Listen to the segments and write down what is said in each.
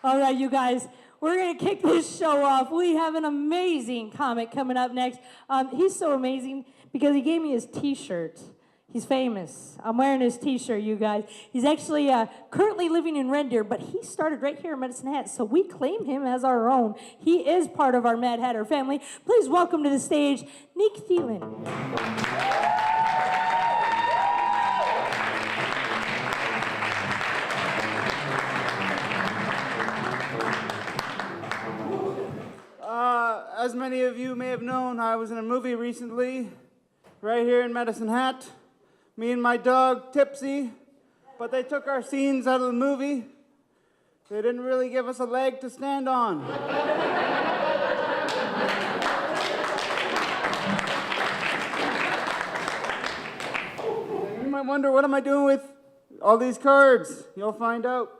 All right, you guys, we're going to kick this show off. We have an amazing comic coming up next. He's so amazing because he gave me his T-shirt. He's famous. I'm wearing his T-shirt, you guys. He's actually currently living in Red Deer, but he started right here in Medicine Hat, so we claim him as our own. He is part of our Mad Hatter family. Please welcome to the stage, Niek Theelen. As many of you may have known, I was in a movie recently, right here in Medicine Hat. Me and my dog, Tipsy, but they took our scenes out of the movie. They didn't really give us a leg to stand on. You might wonder, what am I doing with all these cards? You'll find out.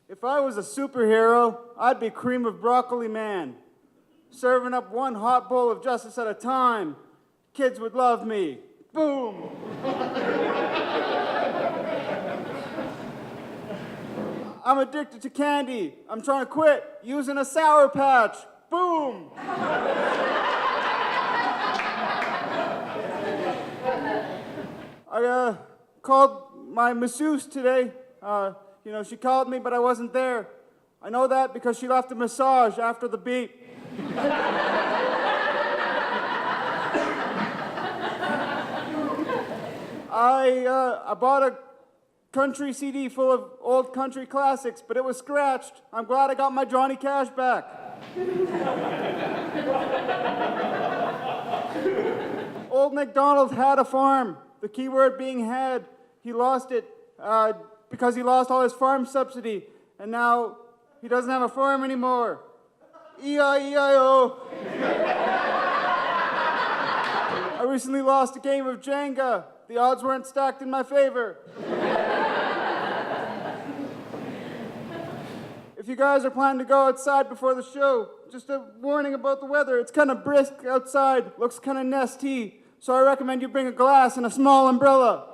If I was a superhero, I'd be Cream of Broccoli Man, serving up one hot bowl of justice at a time. Kids would love me. Boom! I'm addicted to candy. I'm trying to quit using a Sour Patch. Boom! I called my masseuse today. She called me, but I wasn't there. I know that because she left a massage after the beat. I bought a country CD full of old country classics, but it was scratched. I'm glad I got my Johnny Cash back. Old MacDonald had a farm. The key word being had. He lost it because he lost all his farm subsidy, and now he doesn't have a farm anymore. E-I-E-I-O. I recently lost a game of Jenga. The odds weren't stacked in my favor. If you guys are planning to go outside before the show, just a warning about the weather. It's kind of brisk outside, looks kind of nesty, so I recommend you bring a glass and a small umbrella.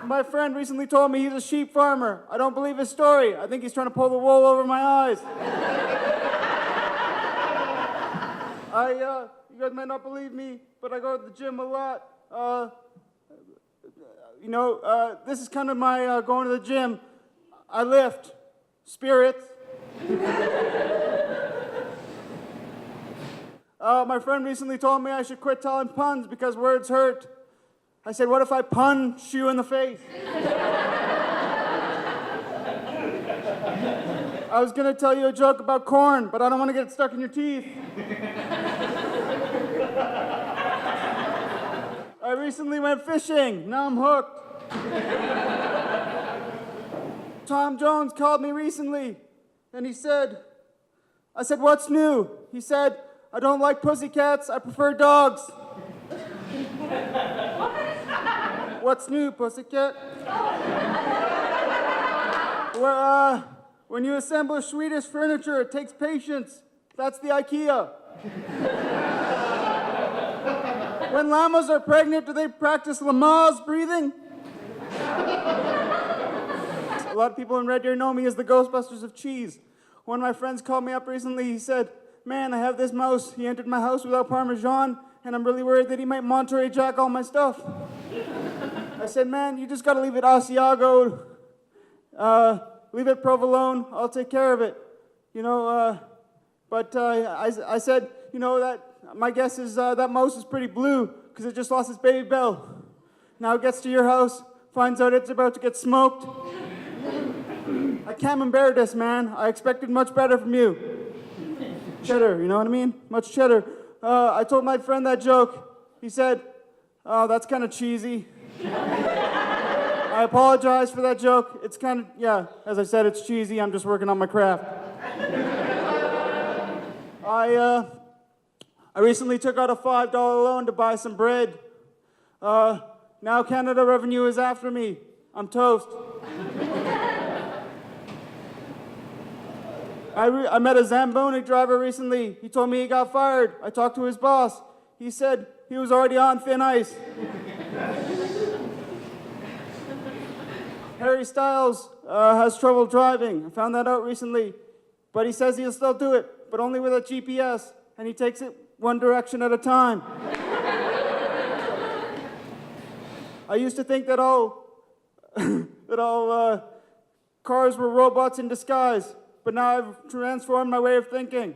My friend recently told me he's a sheep farmer. I don't believe his story. I think he's trying to pull the wool over my eyes. You guys might not believe me, but I go to the gym a lot. This is kind of my going to the gym. I lift spirits. My friend recently told me I should quit telling puns because words hurt. I said, what if I punch you in the face? I was going to tell you a joke about corn, but I don't want to get it stuck in your teeth. I recently went fishing. Now I'm hooked. Tom Jones called me recently, and I said, what's new? He said, I don't like pussycats, I prefer dogs. What's new, pussycat? Well, when you assemble Swedish furniture, it takes patience. That's the IKEA. When llamas are pregnant, do they practice Lamaze breathing? A lot of people in Red Deer know me as the Ghostbusters of cheese. One of my friends called me up recently. He said, man, I have this mouse. He entered my house without Parmesan, and I'm really worried that he might Monterey Jack all my stuff. I said, man, you just got to leave it Asiago. Leave it provolone. I'll take care of it. I said, that my guess is that mouse is pretty blue because it just lost its baby bell. Now it gets to your house, finds out it's about to get smoked. I camembert this, man. I expected much better from you. Cheddar, you know what I mean? Much cheddar. I told my friend that joke. He said, oh, that's kind of cheesy. I apologize for that joke. It's kind of, as I said, it's cheesy. I'm just working on my craft. I recently took out a $5 loan to buy some bread. Now Canada Revenue is after me. I'm toast. I met a Zamboni driver recently. He told me he got fired. I talked to his boss. He said he was already on thin ice. Harry Styles has trouble driving. I found that out recently. But he says he'll still do it, but only with a GPS, and he takes it one direction at a time. I used to think that all cars were robots in disguise, but now I've transformed my way of thinking.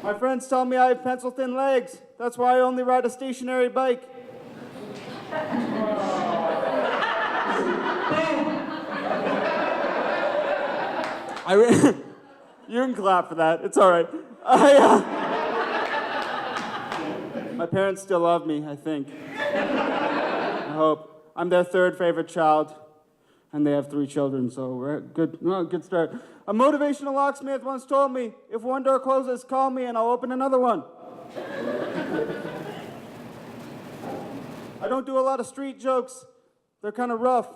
My friends tell me I have pencil-thin legs. That's why I only ride a stationary bike. You can clap for that. It's all right. My parents still love me, I think. I hope. I'm their third favorite child, and they have 3 children, so we're good. Good start. A motivational locksmith once told me, if one door closes, call me and I'll open another one. I don't do a lot of street jokes. They're kind of rough.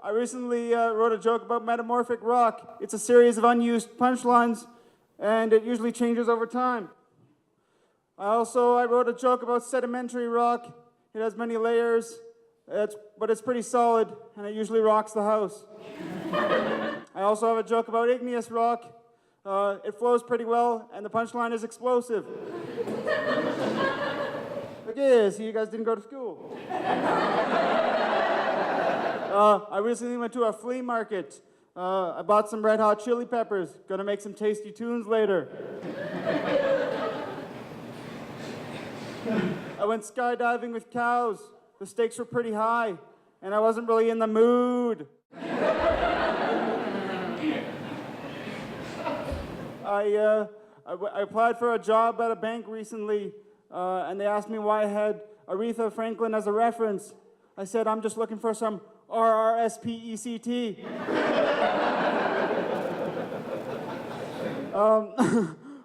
I recently wrote a joke about metamorphic rock. It's a series of unused punchlines, and it usually changes over time. I wrote a joke about sedimentary rock. It has many layers, but it's pretty solid, and it usually rocks the house. I also have a joke about igneous rock. It flows pretty well, and the punchline is explosive. Okay, so you guys didn't go to school. I recently went to a flea market. I bought some red hot chili peppers. Gonna make some tasty tunes later. I went skydiving with cows. The stakes were pretty high, and I wasn't really in the mood. I applied for a job at a bank recently, and they asked me why I had Aretha Franklin as a reference. I said, I'm just looking for some RRSPECT.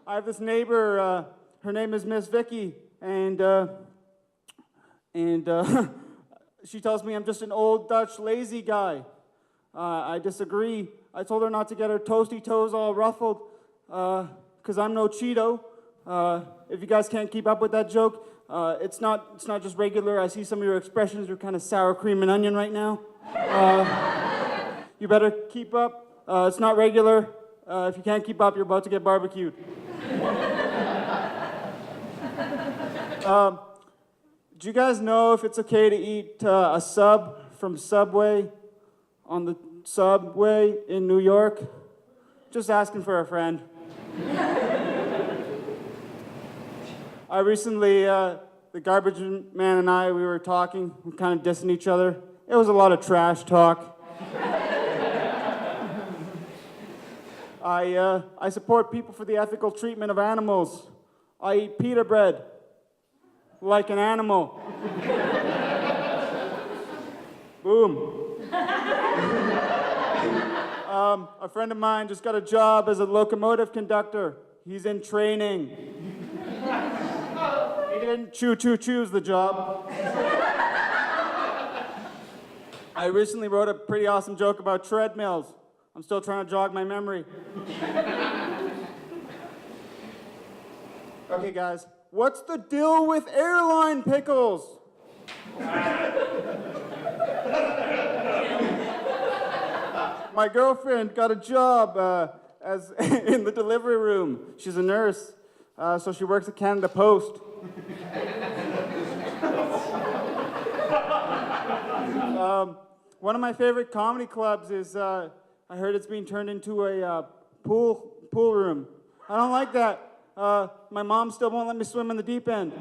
I have this neighbor, her name is Miss Vicky, and she tells me I'm just an old Dutch lazy guy. I disagree. I told her not to get her toasty toes all ruffled, because I'm no Cheeto. If you guys can't keep up with that joke, it's not just regular. I see some of your expressions are kind of sour cream and onion right now. You better keep up. It's not regular. If you can't keep up, you're about to get barbecued. Do you guys know if it's okay to eat a sub from Subway on the subway in New York? Just asking for a friend. I recently, the garbage man and I, we were talking, we kind of dissing each other. It was a lot of trash talk. I support people for the ethical treatment of animals. I eat pita bread like an animal. Boom. A friend of mine just got a job as a locomotive conductor. He's in training. He didn't choose the job. I recently wrote a pretty awesome joke about treadmills. I'm still trying to jog my memory. Okay, guys, what's the deal with airline pickles? My girlfriend got a job as in the delivery room. She's a nurse, so she works at Canada Post. One of my favorite comedy clubs is, I heard it's being turned into a pool room. I don't like that. My mom still won't let me swim in the deep end.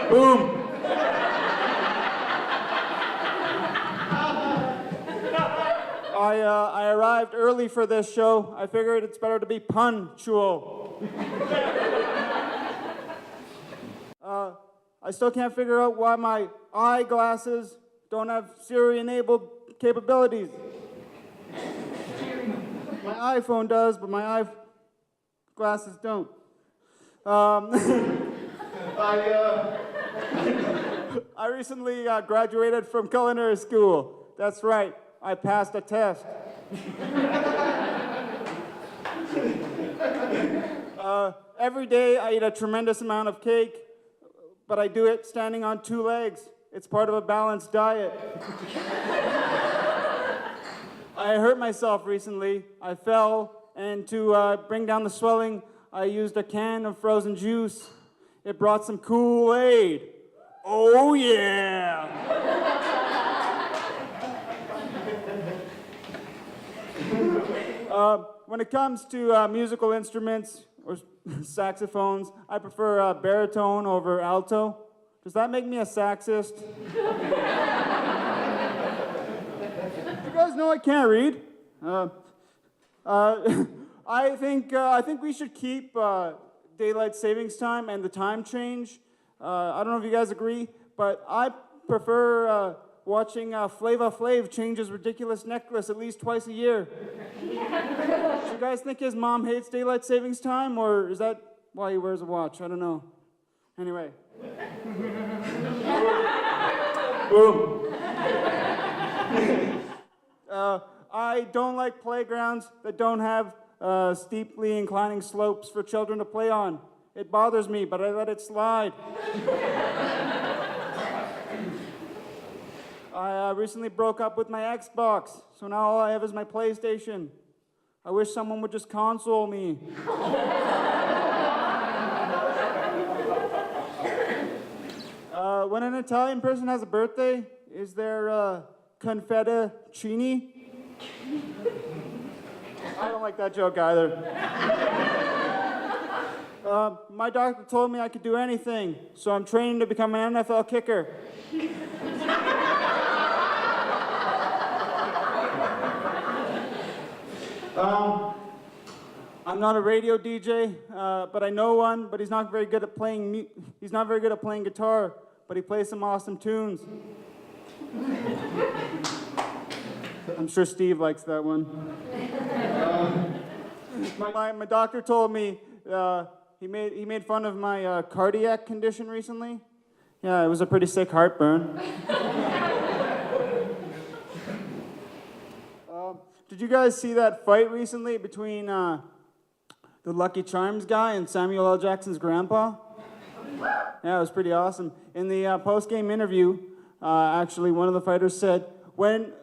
Boom. I arrived early for this show. I figured it's better to be punctual. I still can't figure out why my eyeglasses don't have Siri-enabled capabilities. My iPhone does, but my eyeglasses don't. I recently graduated from culinary school. That's right, I passed a test. Every day I eat a tremendous amount of cake, but I do it standing on 2 legs. It's part of a balanced diet. I hurt myself recently. I fell, and to bring down the swelling, I used a can of frozen juice. It brought some Kool-Aid. Oh, yeah! When it comes to musical instruments or saxophones, I prefer baritone over alto. Does that make me a saxist? You guys know I can't read. I think we should keep daylight savings time and the time change. I don't know if you guys agree, but I prefer watching Flava Flav change his ridiculous necklace at least twice a year. Do you guys think his mom hates daylight savings time, or is that why he wears a watch? I don't know. Anyway. Boom. I don't like playgrounds that don't have steeply inclining slopes for children to play on. It bothers me, but I let it slide. I recently broke up with my Xbox, so now all I have is my PlayStation. I wish someone would just console me. When an Italian person has a birthday, is there confettacini? I don't like that joke either. My doctor told me I could do anything, so I'm training to become an NFL kicker. I'm not a radio DJ, but I know one. But he's not very good at playing. He's not very good at playing guitar, but he plays some awesome tunes. I'm sure Steve likes that one. My doctor told me he made fun of my cardiac condition recently. Yeah, it was a pretty sick heartburn. Did you guys see that fight recently between the Lucky Charms guy and Samuel L. Jackson's grandpa? Yeah, it was pretty awesome. In the post-game interview, actually, one of the fighters said, when,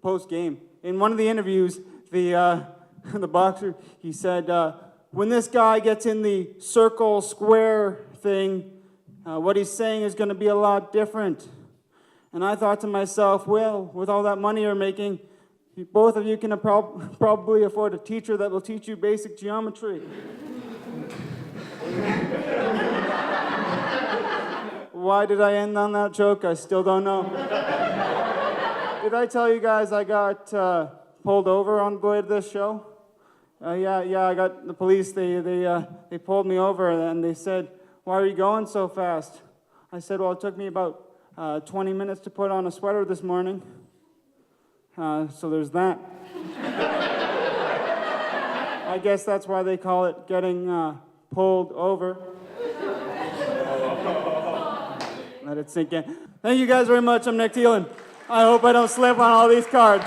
post-game, in one of the interviews, the boxer, he said, when this guy gets in the circle, square thing, what he's saying is going to be a lot different. And I thought to myself, well, with all that money you're making, both of you can probably afford a teacher that will teach you basic geometry. Why did I end on that joke? I still don't know. Did I tell you guys I got pulled over on the way to this show? Yeah, I got the police. They pulled me over and they said, "Why are you going so fast?" I said, "Well, it took me about 20 minutes to put on a sweater this morning." So there's that. I guess that's why they call it getting pulled over. Let it sink in. Thank you guys very much. I'm Niek Theelen. I hope I don't slip on all these cards.